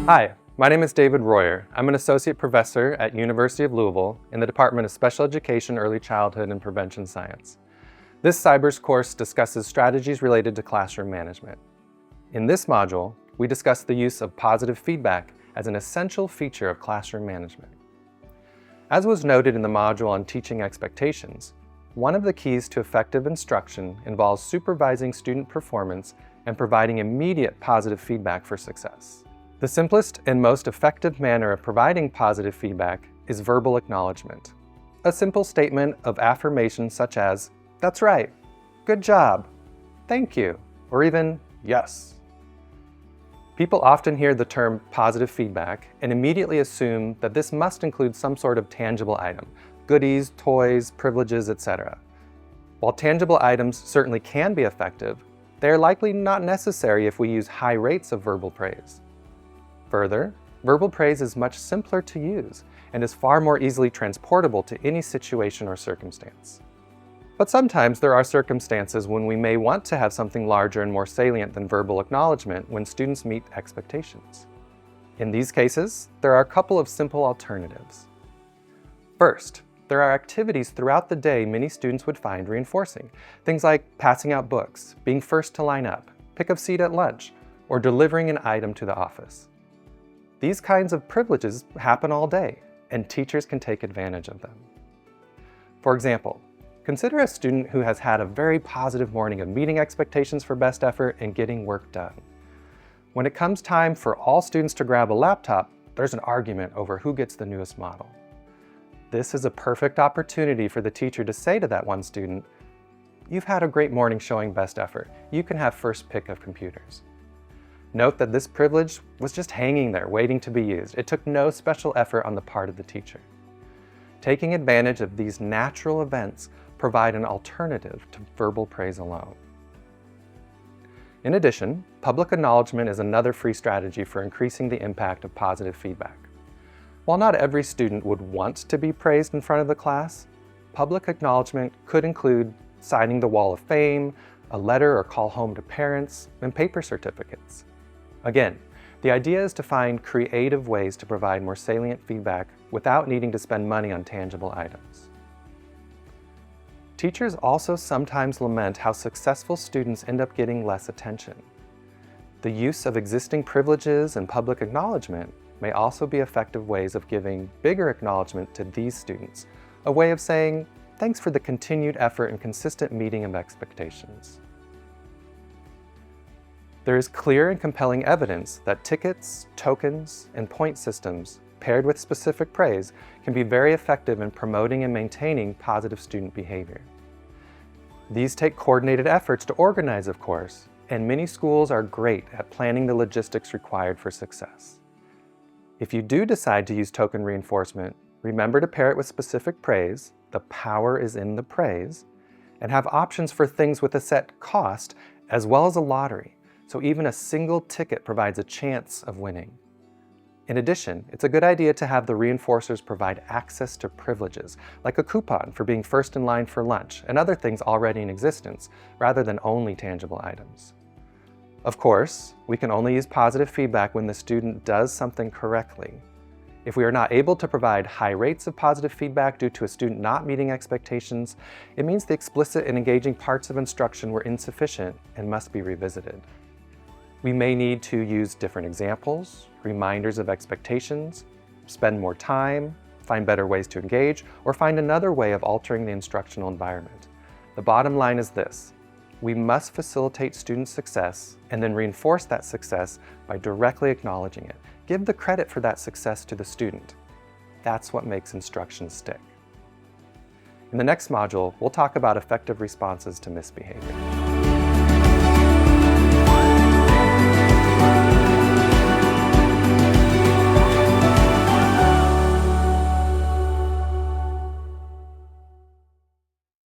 Hi, my name is David Royer. I'm an associate professor at University of Louisville in the Department of Special Education, Early Childhood, and Prevention Science. This CYBERS course discusses strategies related to classroom management. In this module, we discuss the use of positive feedback as an essential feature of classroom management. As was noted in the module on teaching expectations, one of the keys to effective instruction involves supervising student performance and providing immediate positive feedback for success. The simplest and most effective manner of providing positive feedback is verbal acknowledgement. A simple statement of affirmation such as, "That's right," "Good job," "Thank you," or even, "Yes." People often hear the term positive feedback and immediately assume that this must include some sort of tangible item, goodies, toys, privileges, etc. While tangible items certainly can be effective, they are likely not necessary if we use high rates of verbal praise. Further, verbal praise is much simpler to use and is far more easily transportable to any situation or circumstance. But sometimes there are circumstances when we may want to have something larger and more salient than verbal acknowledgement when students meet expectations. In these cases, there are a couple of simple alternatives. First, there are activities throughout the day many students would find reinforcing. Things like passing out books, being first to line up, pick a seat at lunch, or delivering an item to the office. These kinds of privileges happen all day, and teachers can take advantage of them. For example, consider a student who has had a very positive morning of meeting expectations for best effort and getting work done. When it comes time for all students to grab a laptop, there's an argument over who gets the newest model. This is a perfect opportunity for the teacher to say to that one student, "You've had a great morning showing best effort. You can have first pick of computers." Note that this privilege was just hanging there, waiting to be used. It took no special effort on the part of the teacher. Taking advantage of these natural events provide an alternative to verbal praise alone. In addition, public acknowledgement is another free strategy for increasing the impact of positive feedback. While not every student would want to be praised in front of the class, public acknowledgement could include signing the Wall of Fame, a letter or call home to parents, and paper certificates. Again, the idea is to find creative ways to provide more salient feedback without needing to spend money on tangible items. Teachers also sometimes lament how successful students end up getting less attention. The use of existing privileges and public acknowledgement may also be effective ways of giving bigger acknowledgement to these students, a way of saying, "Thanks for the continued effort and consistent meeting of expectations." There is clear and compelling evidence that tickets, tokens, and point systems paired with specific praise can be very effective in promoting and maintaining positive student behavior. These take coordinated efforts to organize, of course, and many schools are great at planning the logistics required for success. If you do decide to use token reinforcement, remember to pair it with specific praise, the power is in the praise, and have options for things with a set cost as well as a lottery, so even a single ticket provides a chance of winning. In addition, it's a good idea to have the reinforcers provide access to privileges, like a coupon for being first in line for lunch and other things already in existence, rather than only tangible items. Of course, we can only use positive feedback when the student does something correctly. If we are not able to provide high rates of positive feedback due to a student not meeting expectations, it means the explicit and engaging parts of instruction were insufficient and must be revisited. We may need to use different examples, reminders of expectations, spend more time, find better ways to engage, or find another way of altering the instructional environment. The bottom line is this: we must facilitate student success and then reinforce that success by directly acknowledging it. Give the credit for that success to the student. That's what makes instruction stick. In the next module, we'll talk about effective responses to misbehavior.